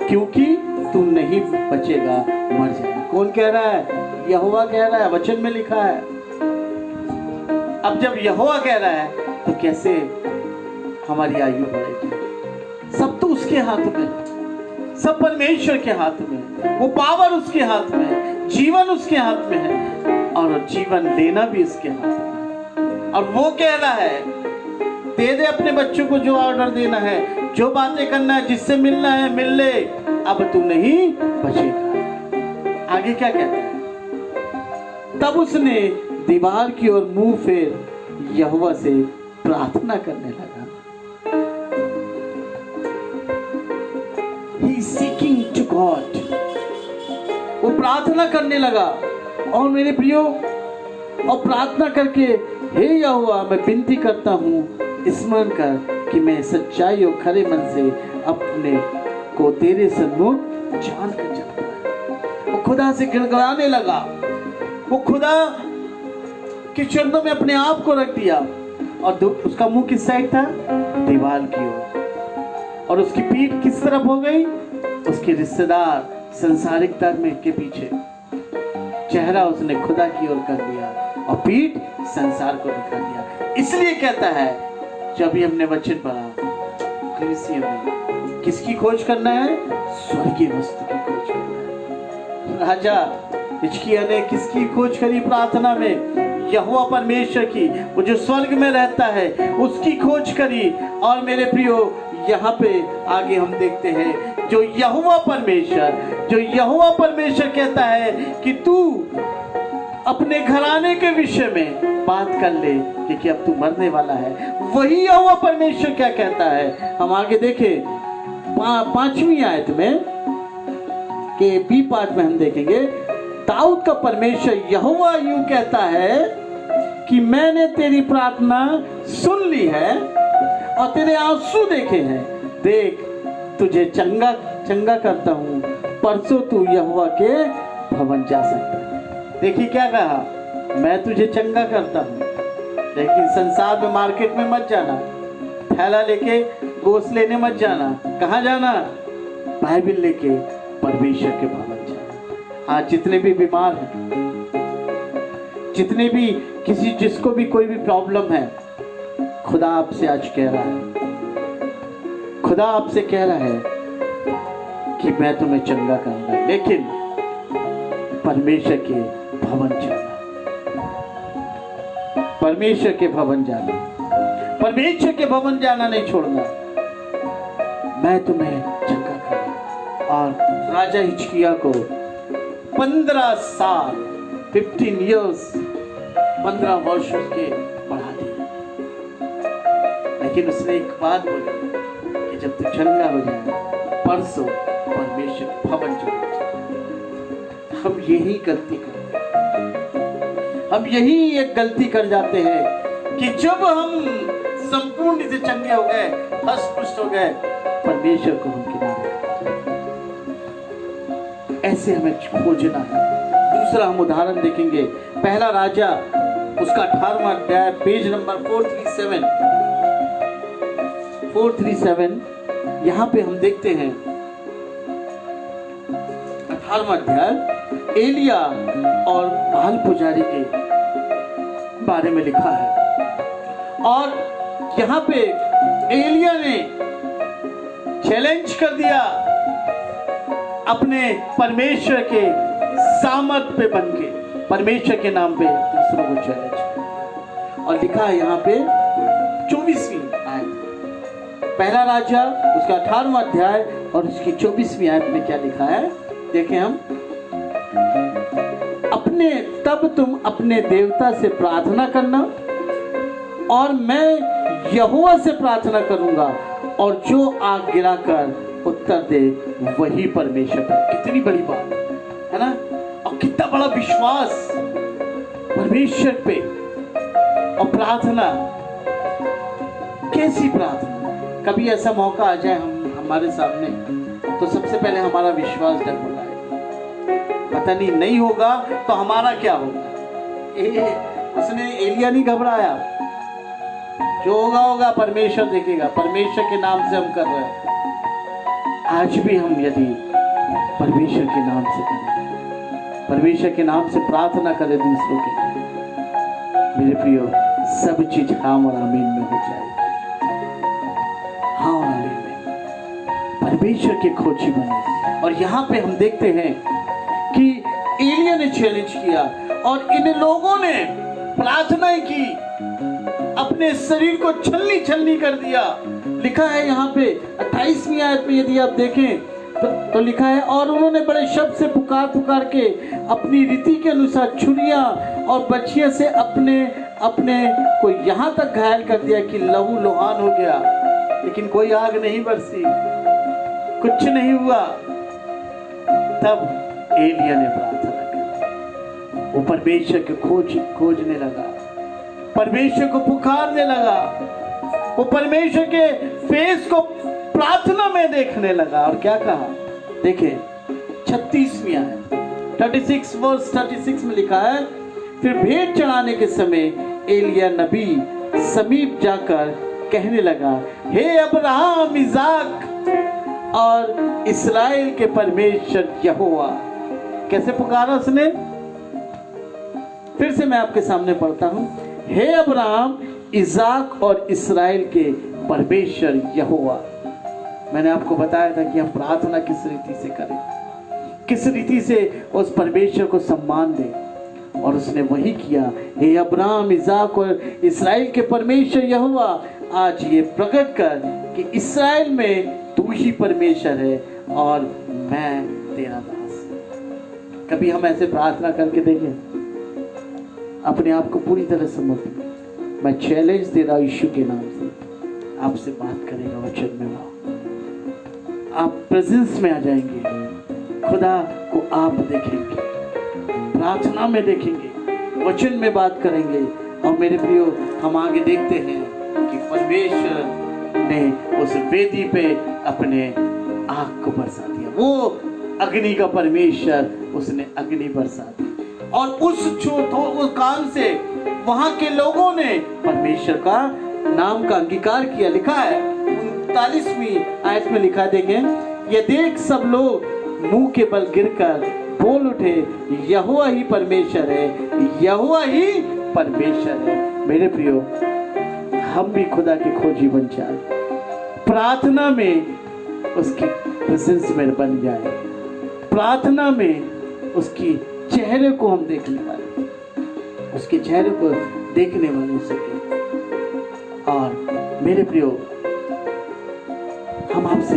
क्योंकि तू नहीं बचेगा, मर जाएगा। कौन कह रहा है? यहोवा कह रहा है, वचन में लिखा है। अब जब यहोवा कह रहा है तो कैसे हमारी आयु बढ़ेगी? सब तो उसके हाथ में, सब परमेश्वर के हाथ में, वो पावर उसके हाथ में है, जीवन उसके हाथ में है और जीवन देना भी उसके हाथ में है। और वो कह रहा है दे दे अपने बच्चों को जो ऑर्डर देना है, जो बातें करना है, जिससे मिलना है मिल ले, अब तू नहीं बचेगा। आगे क्या कहता है? तब उसने दीवार की ओर मुंह फेर यहोवा से प्रार्थना करने लगा। He is seeking to God. वो प्रार्थना करने लगा। और मेरे प्रियो, और प्रार्थना करके हे यहोवा मैं विनती करता हूँ, स्मरण कर कि मैं सच्चाई और खरे मन से अपने को तेरे सन्मुख जान कर चलता है। वो खुदा से गिड़गिड़ाने लगा। वो खुदा के चरणों में अपने आप को रख दिया और उसका मुंह किस साइड था? दीवार की ओर। और उसकी पीठ किस तरफ हो गई? उसके रिश्तेदार संसारिकता में के पीछे। चेहरा उसने खुदा की ओर कर दिया और पीठ संसार को दिखा दिया। इसलिए कहता है, जब भी हमने वचन पढ़ा, कलीसिया में किसकी खोज करना है? स्वर्गीय वस्तु की खोज करना है। राजा हिजकिय्याह ने किसकी खोज करी प्रार्थना में? यहोवा परमेश्वर की, वो जो स्वर्ग में रहता है उसकी खोज करी। और मेरे प्रियो, यहाँ पे आगे हम देखते हैं जो यहोवा परमेश्वर कहता है कि तू अपने घराने के विषय में बात कर ले, क्योंकि अब तू मरने वाला है। वही यहोवा परमेश्वर क्या कहता है, हम आगे देखें 5वीं आयत में के बी पार्ट में हम देखेंगे। दाऊद का परमेश्वर यहोवा यूं कहता है कि मैंने तेरी प्रार्थना सुन ली है और तेरे आंसू देखे हैं। देख तुझे चंगा करता हूँ, परसों तू यहोवा के भवन जा सकता है। देखिए क्या कहा, मैं तुझे चंगा करता हूँ, लेकिन संसार में मार्केट में मत जाना, थैला लेके गोश्त लेने मत जाना। कहाँ जाना? बाइबल लेके परमेश्वर के भवन जाना। आज जितने भी बीमार हैं, जितने भी जिसको भी कोई भी प्रॉब्लम है, खुदा आपसे आज कह रहा है, खुदा आपसे कह रहा है कि मैं तुम्हें चंगा करूंगा, लेकिन परमेश्वर के भवन जाना, परमेश्वर के भवन जाना, परमेश्वर के भवन जाना नहीं छोड़ना। मैं तुम्हें चंगा करूंगा। और राजा हिजकिय्याह को 15 साल 15 ईयर्स 15 वर्ष के बढ़ा दिया। लेकिन उसने एक बात बोली कि जब तू चंगा हो जाए, परसों परमेश्वर भवन जाना। हम यही गलती करते हैं, हम यही एक गलती कर जाते हैं कि जब हम संपूर्ण से चंगे हो गए, हष्ट पुष्ट हो गए, परमेश्वर को हम किनारे। ऐसे हमें खोजना है। दूसरा हम उदाहरण देखेंगे, पहला राजा उसका 18वां अध्याय, पेज नंबर 437। यहाँ पे हम देखते हैं 18वां अध्याय एलिया और बाल पुजारी के बारे में लिखा है। और यहाँ पे एलिया ने चैलेंज कर दिया अपने परमेश्वर के सामर्थ पे बनके, परमेश्वर के नाम पे दूसरों को चैलेंज किया। और लिखा है यहाँ पे 24वीं आयत, पहला राजा उसका 18वां अध्याय और उसकी 24वीं आयत में क्या लिखा है देखें हम। तब तुम अपने देवता से प्रार्थना करना और मैं यहोवा से प्रार्थना करूंगा, और जो आग गिराकर उत्तर दे वही परमेश्वर है। कितनी बड़ी बात है ना, और कितना बड़ा विश्वास परमेश्वर पे। और प्रार्थना, कैसी प्रार्थना? कभी ऐसा मौका आ जाए हमारे सामने, तो सबसे पहले हमारा विश्वास डगमगाएगा। पता नहीं होगा तो हमारा क्या होगा। उसने एलिया नहीं घबराया, जो होगा होगा, परमेश्वर देखेगा। परमेश्वर के नाम से हम कर रहे हैं। आज भी हम यदि परमेश्वर के नाम से करें, परमेश्वर के नाम से प्रार्थना करें दूसरों के लिए, मेरे प्रियो, सब चीज हाँ और आमीन में हो जाएगी। हाँ और आमीन में परमेश्वर के खोजी बने। और यहाँ पे हम देखते हैं कि एलिया ने चैलेंज किया और इन लोगों ने प्रार्थना की, अपने शरीर को छलनी छलनी कर दिया। लिखा है यहाँ पे 28वीं आयत में, यदि आप देखें तो लिखा है, और उन्होंने बड़े शब्द से पुकार पुकार के अपनी रीति के अनुसार छुरियां और बछिया से अपने अपने को यहाँ तक घायल कर दिया कि लहू लुहान हो गया, लेकिन कोई आग नहीं बरसी, कुछ नहीं हुआ। तब एलिया ने प्रार्थना की, वो परमेश्वर के खोजने लगा, परमेश्वर को पुकारने लगा, वो परमेश्वर के फेस को प्रार्थना में देखने लगा। और क्या कहा, देखें 36वीं आयत 36 वर्स 36 में लिखा है, फिर भेंट चढ़ाने के समय एलिया नबी समीप जाकर कहने लगा, हे अब्राहम, इसाक और इस्राएल के परमेश्वर यहोवा। कैसे पुकारा उसने? फिर से मैं आपके सामने पढ़ता हूं, हे अब्राहम, इसाक और इस्राएल के परमेश्वर यहोवा। मैंने आपको बताया था कि हम प्रार्थना किस रीति से करें, किस रीति से उस परमेश्वर को सम्मान दें, और उसने वही किया। हे अब्राहम, इसाक और इस्राएल के परमेश्वर यहोवा, आज ये प्रकट कर कि इस्राएल में तू ही परमेश्वर है और मैं तेरा दास। कभी हम ऐसे प्रार्थना करके देखें, अपने आप को पूरी तरह समर्पित। मैं चैलेंज दे रहा हूं यीशु के नाम से, आपसे बात करेगा वचन में, आप प्रेजेंस में आ जाएंगे, खुदा को आप देखेंगे, प्रार्थना में देखेंगे, वचन में बात करेंगे। और मेरे प्रियो, हम आगे देखते हैं कि परमेश्वर ने उस वेदी पे अपने आग को बरसा दिया। वो अग्नि का परमेश्वर, उसने अग्नि बरसा दी, और उस काम से वहां के लोगों ने परमेश्वर का नाम का अंगीकार किया। लिखा है 39वीं आयत में, लिखा देखें, ये देख सब लोग मुंह के बल गिरकर बोल उठे, यहोवा ही परमेश्वर है, यहोवा ही परमेश्वर है। मेरे प्रियो, हम भी खुदा के खोजी बन जाए, प्रार्थना में उसकी प्रेजेंस में बन जाए, प्रार्थना में उसकी चेहरे को हम देखने वाले, उसके चेहरे को देखने वाले सके। और मेरे प्रियो, हम आपसे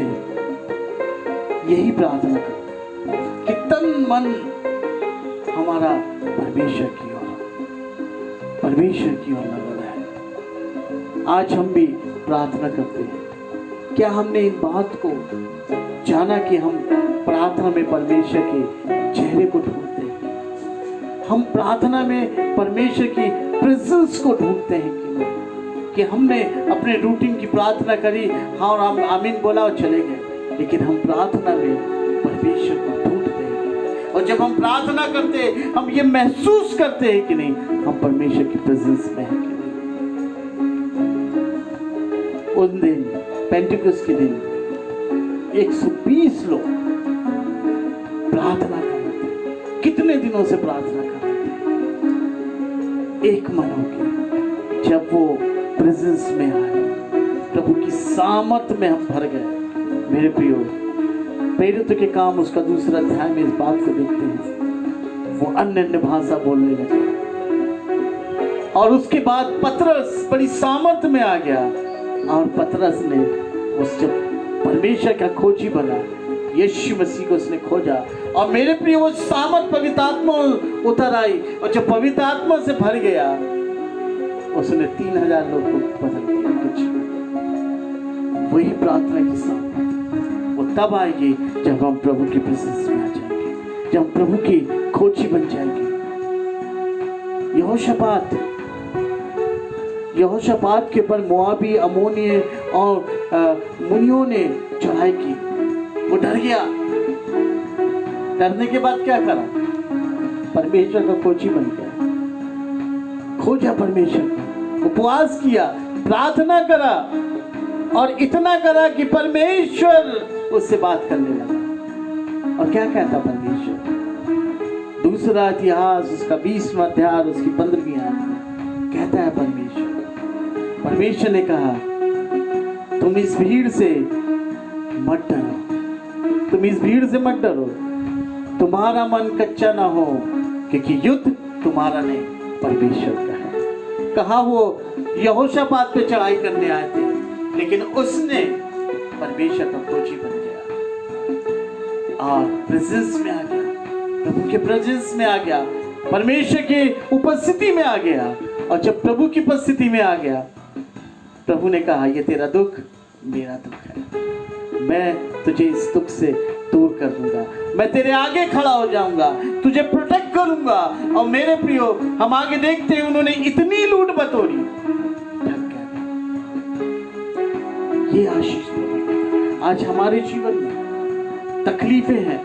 यही प्रार्थना करते हैं कि तन मन हमारा परमेश्वर की ओर लगा है। आज हम भी प्रार्थना करते हैं। क्या हमने इन बात को जाना कि हम प्रार्थना में परमेश्वर के चेहरे को ढूंढते हैं? हम प्रार्थना में परमेश्वर की प्रेजेंस को ढूंढते हैं कि हमने अपने रूटीन की प्रार्थना करी, हाँ और हम आमीन बोला और चले गए, लेकिन हम प्रार्थना में परमेश्वर को ढूंढते हैं। और जब हम प्रार्थना करते हैं, हम ये महसूस करते हैं कि नहीं, हम परमेश्वर की प्रेजेंस में हैं कि नहीं। उन दिन, पेंटिकॉस्ट के दिन, 120 लोग प्रार्थना कर रहे थे। कितने दिनों से प्रार्थना कर रहे थे, एक मन होकर। जब वो प्रेजेंस में आए, प्रभु की सामर्थ में हम भर गए। मेरे प्रियो, प्रेरित के काम उसका दूसरा अध्याय में इस बात को देखते हैं। वो अन्य अन्य भाषा बोलने लगे, और उसके बाद पतरस बड़ी सामर्थ में आ गया, और पतरस ने उस जब परमेश्वर का खोजी बना, यीशु मसीह को उसने खोजा, और मेरे प्रिय वो सामर्थ पवित्र आत्मा उतर आई, और जब पवित्र आत्मा से भर गया, उसने 3000 लोगों को बदल दिया। वही प्रार्थना की सामर्थ वो तब आएगी जब हम प्रभु की प्रेजेंस में आ जाएंगे, जब हम प्रभु की खोजी बन जाएंगे। यहोशापात के पर मोआबी, अमोनी और मुनियों ने चढ़ाई की। वो डर गया। डरने के बाद क्या करा? परमेश्वर का खोजी बन गया, खोजा परमेश्वर, उपवास किया, प्रार्थना करा और इतना करा कि परमेश्वर उससे बात करने लगा। और क्या कहता परमेश्वर? दूसरा इतिहास उसका 20वां अध्याय उसकी 15वीं आयत कहता है परमेश्वर ने कहा, तुम इस भीड़ से मत डरो, तुम इस भीड़ से मत डरो, तुम्हारा मन कच्चा ना हो, क्योंकि युद्ध तुम्हारा नहीं परमेश्वर का है। कहा वो यहोशापात पे चढ़ाई करने आए थे, लेकिन उसने परमेश्वर का फौजी बन गया और प्रेजेंस में आ गया, प्रभु के प्रेजेंस में आ गया, परमेश्वर की उपस्थिति में आ गया। और जब प्रभु की उपस्थिति में आ गया, प्रभु ने कहा, ये तेरा दुख मेरा दुख है, मैं तुझे इस दुख से दूर कर दूंगा, मैं तेरे आगे खड़ा हो जाऊंगा, तुझे प्रोटेक्ट करूंगा। और मेरे प्रियो, हम आगे देखते हैं उन्होंने इतनी लूट बटोरी, ये आशीष आज हमारे जीवन में तकलीफें हैं,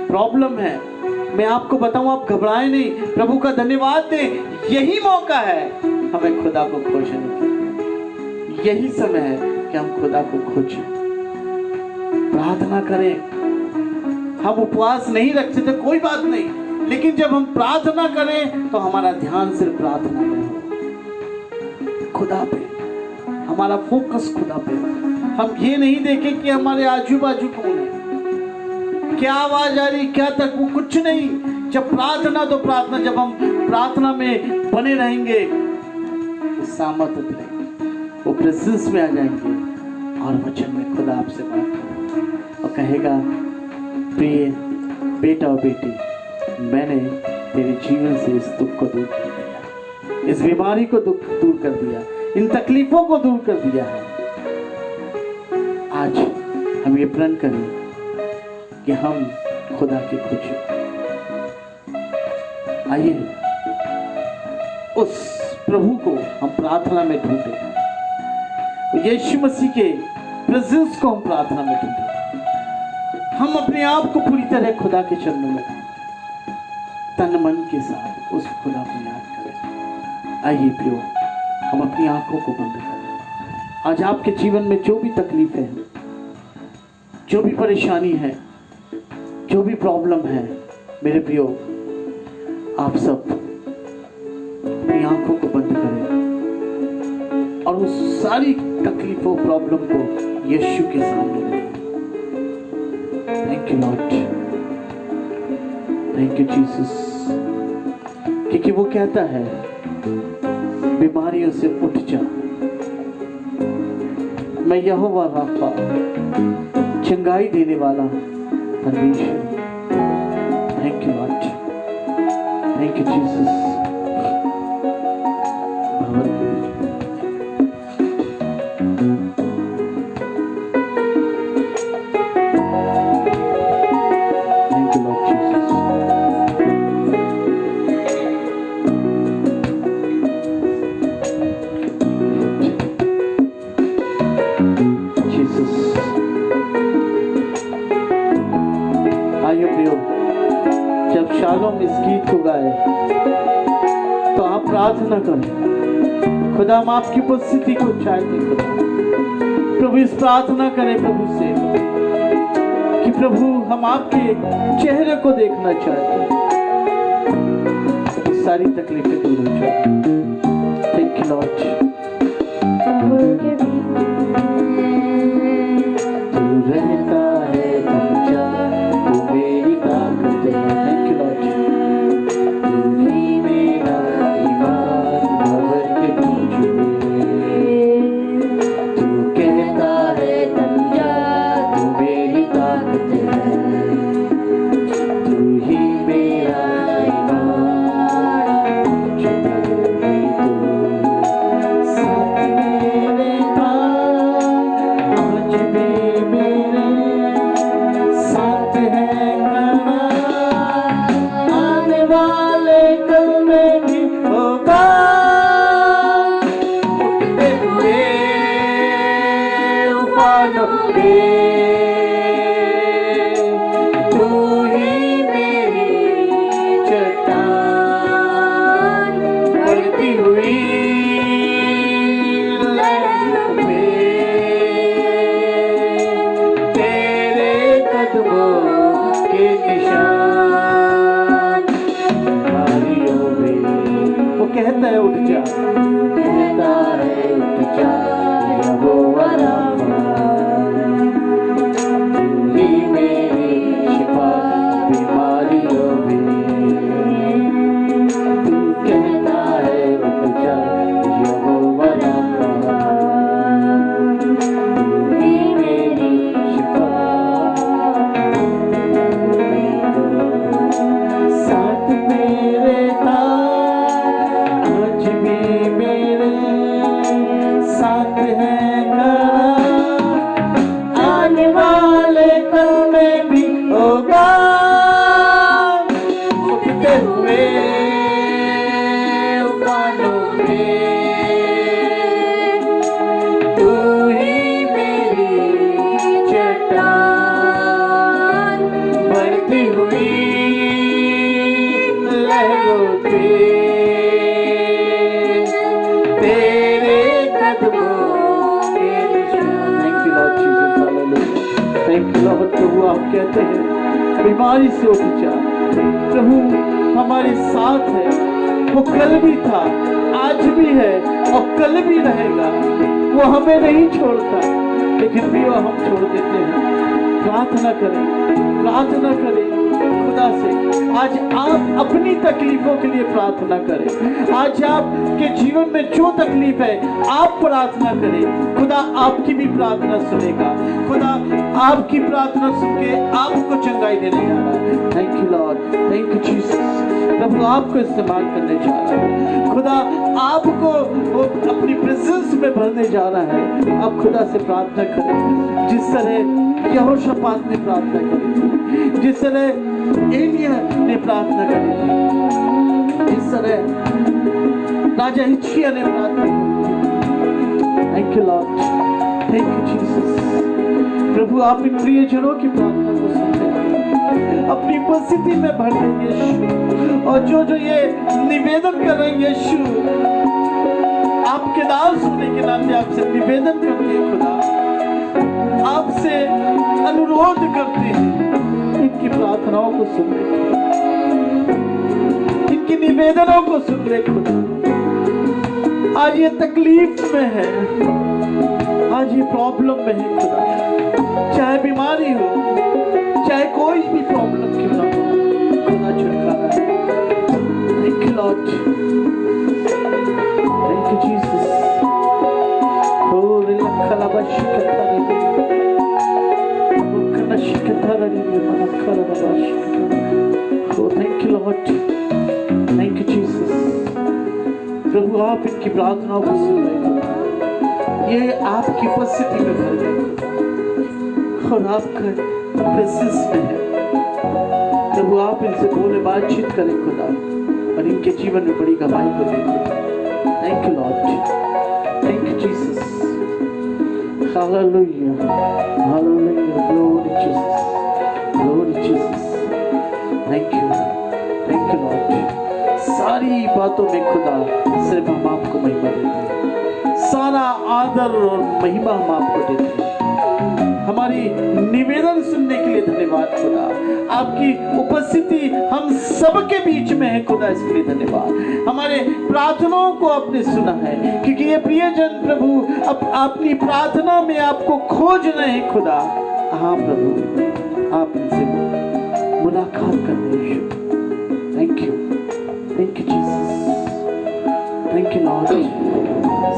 प्रॉब्लम है। मैं आपको बताऊं, आप घबराएं नहीं, प्रभु का धन्यवाद दें। यही मौका है हमें खुदा को खोजने का, यही समय है कि हम खुदा को खोजें, प्रार्थना करें। हम उपवास नहीं रखते थे, कोई बात नहीं, लेकिन जब हम प्रार्थना करें तो हमारा ध्यान सिर्फ प्रार्थना में हो, खुदा पे, हमारा फोकस खुदा पे। हम ये नहीं देखें कि हमारे आजू बाजू कौन है, क्या आवाज आ रही, क्या तक, वो कुछ नहीं। जब प्रार्थना तो प्रार्थना, जब हम प्रार्थना में बने रहेंगे, वो सामर्थ उतरेंगे, वो प्रेजेंस में आ जाएंगे और वचन में खुदा आपसे बात करेगा और कहेगा, प्रिय बेटा और बेटी, मैंने तेरे जीवन से इस दुख को दूर कर दिया, इस बीमारी को दूर कर दिया, इन तकलीफों को दूर कर दिया है। आज हम ये प्रण करें कि हम खुदा के खोजें। आइए उस प्रभु को हम प्रार्थना में ढूंढें, यीशु मसीह के प्रेजेंस को हम प्रार्थना में ढूंढें। हम अपने आप को पूरी तरह खुदा के चरणों में तन मन के साथ उस खुदा को याद करें। आइए प्रियो, हम अपनी आंखों को बंद करें। आज आपके जीवन में जो भी तकलीफें हैं, जो भी परेशानी है, जो भी प्रॉब्लम है, मेरे प्रियो, आप सब अपनी आंखों को बंद करें और उस सारी तकलीफों, प्रॉब्लम को यीशु के सामने रखें। Thank you lord, thank you Jesus, क्योंकि वो कहता है, बीमारियों से उठ जा, मैं यहोवा राफा, चंगाई देने वाला परमेश्वर। Thank you lord, thank you Jesus. Shalom इस गीत को गाए तो आप प्रार्थना करें, खुदा हम आपकी उपस्थिति को चाहते हैं। प्रभु इस प्रार्थना करें प्रभु से कि प्रभु हम आपके चेहरे को देखना चाहते हैं, सारी तकलीफें दूर हो जाए। Thank you Lord. तू रहता है तू मेरी ताकत है। Thank you. कहता है उठ जा, कहता है उठ जा, यहोवा राफा, तू ही मेरी शिफा बीमारियों में। तू कहता है उठ जा, यहोवा राफा, तू ही मेरी शिफा। साथ मेरे था, आज भी मेरे साथ है खड़ा, आने वाले कल में भी होगा। उठते हुए उफानों में तू ही मेरी चट्टान, बढ़ती हुई लहरों पे तेरे कदमों के निशान। Thank you lord Jesus, hallelujah. Thank you lord. प्रभु आप कहते हैं बीमारी से उठ जा। प्रभु हमारे साथ है, वो कल भी था, आज भी है और कल भी रहेगा। वो हमें नहीं छोड़ता, लेकिन भी वो हम छोड़ देते हैं। प्रार्थना करें, प्रार्थना करें खुदा से। आज आप अपनी तकलीफों के लिए प्रार्थना करें। आज आपके जीवन में जो तकलीफ है आप प्रार्थना करें, खुदा आपकी भी प्रार्थना सुनेगा। खुदा आपकी प्रार्थना सुन के आपको चंगाई देने जा रहा है। Thank you lord, thank you Jesus. प्रभु आपको इस्तेमाल करने जा रहा है। खुदा आपको अपनी प्रेजेंस में भरने जा रहा है। आप खुदा से प्रार्थना करें जिस तरह यहोशापात ने प्रार्थना करी, जिस तरह एलिया ने प्रार्थना करी थी, जिस तरह राजा हिजकिय्याह ने प्रार्थना की। Thank you lord, thank you Jesus. प्रभु आप इन प्रियजनों की प्रार्थना को सुनते हैं, अपनी उपस्थिति में भर दें यीशु। और जो जो ये निवेदन कर रहे हैं यीशु, आपके नाम सुनने के नाते आपसे निवेदन करते हैं खुदा, आपसे अनुरोध करते हैं इनकी प्रार्थनाओं को सुन ले, इनकी निवेदनों को सुन ले खुदा। आज ये तकलीफ में है, आज ये प्रॉब्लम में है खुदा, चाहे बीमारी हो, चाहे कोई भी प्रॉब्लम क्यों ना हो, खुदा छुटकारा है। Thank you lord, thank you Jesus. हो रे लखला बशिकता रे, मुकना शिकता रे, मन खरा बशिकता। हो thank you lord, thank you Jesus. प्रभु आप इनकी प्रार्थनाओं को सुन रहे, ये आपकी उपस्थिति में भर गए और आपका प्रेजेंस में है। प्रभु आप इनसे बोले, बातचीत करें खुदा, और इनके जीवन में बड़ी गवाही को दें। Thank you lord, thank you Jesus. Hallelujah, hallelujah, glory Jesus, glory Jesus. Thank you, thank you Lord. सारी बातों में खुदा सिर्फ हम आपको महिमा देते हैं, सारा आदर और महिमा हम आपको देते हैं। हमारी निवेदन सुनने के लिए धन्यवाद खुदा, आपकी उपस्थिति हम सबके बीच में है खुदा, इसके लिए धन्यवाद। हमारे प्रार्थनाओं को आपने सुना है, क्योंकि ये प्रियजन प्रभु अपनी प्रार्थना में आपको खोज रहे हैं खुदा। हाँ प्रभु, आप इनसे मुलाकात कर रहे। Thank you, thank you Jesus, thank you Lord.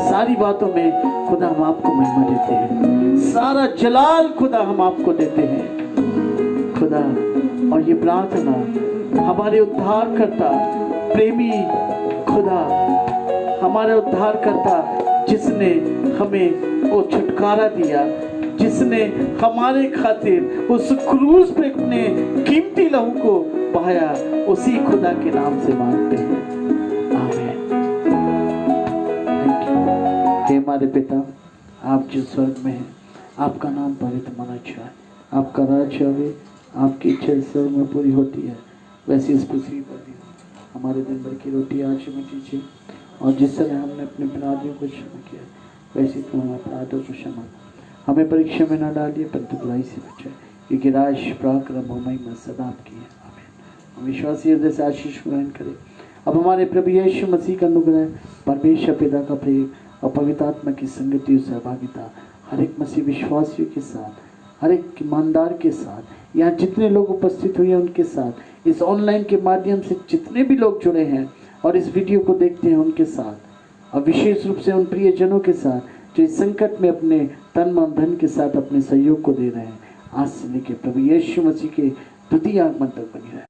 सारी बातों में खुदा हम आपको महिमा देते हैं, सारा जलाल खुदा हम आपको देते हैं खुदा। और ये प्रार्थना हमारे उद्धारकर्ता प्रेमी खुदा, हमारे उद्धारकर्ता जिसने हमें वो छुटकारा दिया, जिसने हमारे खातिर उस क्रूस पे अपने कीमती लहू को बहाया, उसी खुदा के नाम से मांगते हैं, आमीन। Thank you. हे हमारे पिता, आप जो स्वर्ग में हैं, आपका नाम पवित्र माना जाए, आपका राज्य आवे, आपकी इच्छा स्वर्ग में पूरी होती है वैसे इस पृथ्वी पर भी। हमारे दिन भर की रोटी आज हमें दीजिए, और जिस तरह हमने अपने अपराधियों को क्षमा किया वैसे तुम हमारे अपराधों को क्षमा। हमें परीक्षा में न डालिए परंतु बुराई से बचाए, क्योंकि राज पराक्रम और महिमा सदा आपकी है, आमीन। हम विश्वासी हृदय से आशीष ग्रहण करें। अब हमारे प्रभु यीशु मसीह का अनुग्रह, परमेश्वर पिता का प्रेम और पवित्र आत्मा की संगति और सहभागिता हर एक मसीह विश्वासियों के साथ, हर एक ईमानदार के साथ, यहाँ जितने लोग उपस्थित हुए हैं उनके साथ, इस ऑनलाइन के माध्यम से जितने भी लोग जुड़े हैं और इस वीडियो को देखते हैं उनके साथ, और विशेष रूप से उन प्रियजनों के साथ जो इस संकट में अपने तन मन धन के साथ अपने सहयोग को दे रहे हैं, आज से लेकर प्रभु यीशु मसीह के द्वितीय आगमन तक बनी रहे।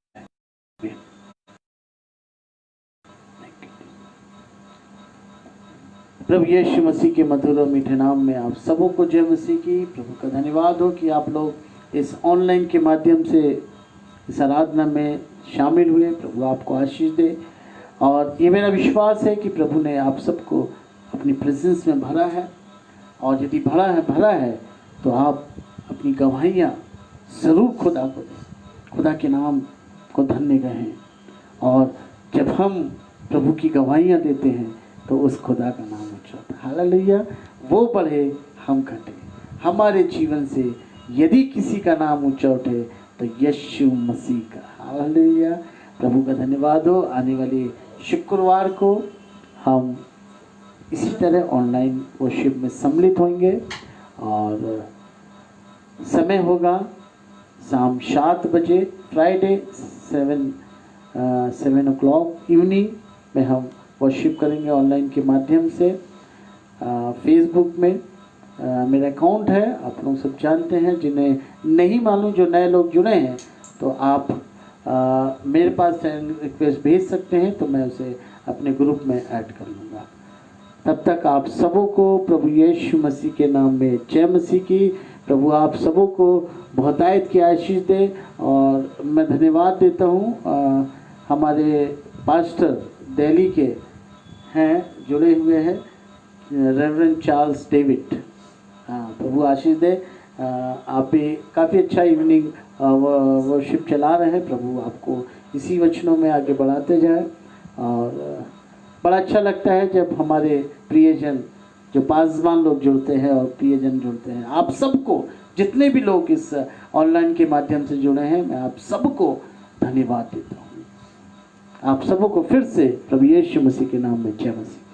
प्रभु यीशु मसीह के मधुर और मीठे नाम में आप सबों को जय मसीह की। प्रभु का धन्यवाद हो कि आप लोग इस ऑनलाइन के माध्यम से इस आराधना में शामिल हुए। प्रभु आपको आशीष दे, और ये मेरा विश्वास है कि प्रभु ने आप सबको अपनी प्रेजेंस में भरा है, और यदि भरा है तो आप अपनी गवाहियाँ ज़रूर खुदा को दें, खुदा के नाम को धन्य कहें। और जब हम प्रभु की गवाहियाँ देते हैं तो उस खुदा का नाम ऊंचा होता है। हालेलुया। वो बढ़े हम घटे, हमारे जीवन से यदि किसी का नाम ऊंचा उठे तो यीशु मसीह का। हालेलुया। प्रभु का धन्यवाद हो। आने वाले शुक्रवार को हम इसी तरह ऑनलाइन वर्शिप में सम्मिलित होंगे, और समय होगा शाम 7 बजे, फ्राइडे 7 o'clock इवनिंग में हम वर्शिप करेंगे ऑनलाइन के माध्यम से। फेसबुक में मेरा अकाउंट है, आप लोग सब जानते हैं। जिन्हें नहीं मालूम, जो नए लोग जुड़े हैं, तो आप मेरे पास फ्रेंड रिक्वेस्ट भेज सकते हैं, तो मैं उसे अपने ग्रुप में ऐड कर लूँगा। तब तक आप सबों को प्रभु यीशु मसीह के नाम में जय मसीह की। प्रभु आप सबों को बहुतायत की आशीष दे, और मैं धन्यवाद देता हूँ हमारे पास्टर दिल्ली के हैं, जुड़े हुए हैं, रेवरेंड चार्ल्स डेविड। हाँ, प्रभु आशीष दे। आप भी काफ़ी अच्छा इवनिंग वर्शिप चला रहे हैं। प्रभु आपको इसी वचनों में आगे बढ़ाते जाए, और बड़ा अच्छा लगता है जब हमारे प्रियजन, जो पासवान लोग जुड़ते हैं और प्रियजन जुड़ते हैं। आप सबको, जितने भी लोग इस ऑनलाइन के माध्यम से जुड़े हैं, मैं आप सबको धन्यवाद देता हूँ। आप सबों को फिर से प्रभु यीशु मसीह के नाम में जय मसीह।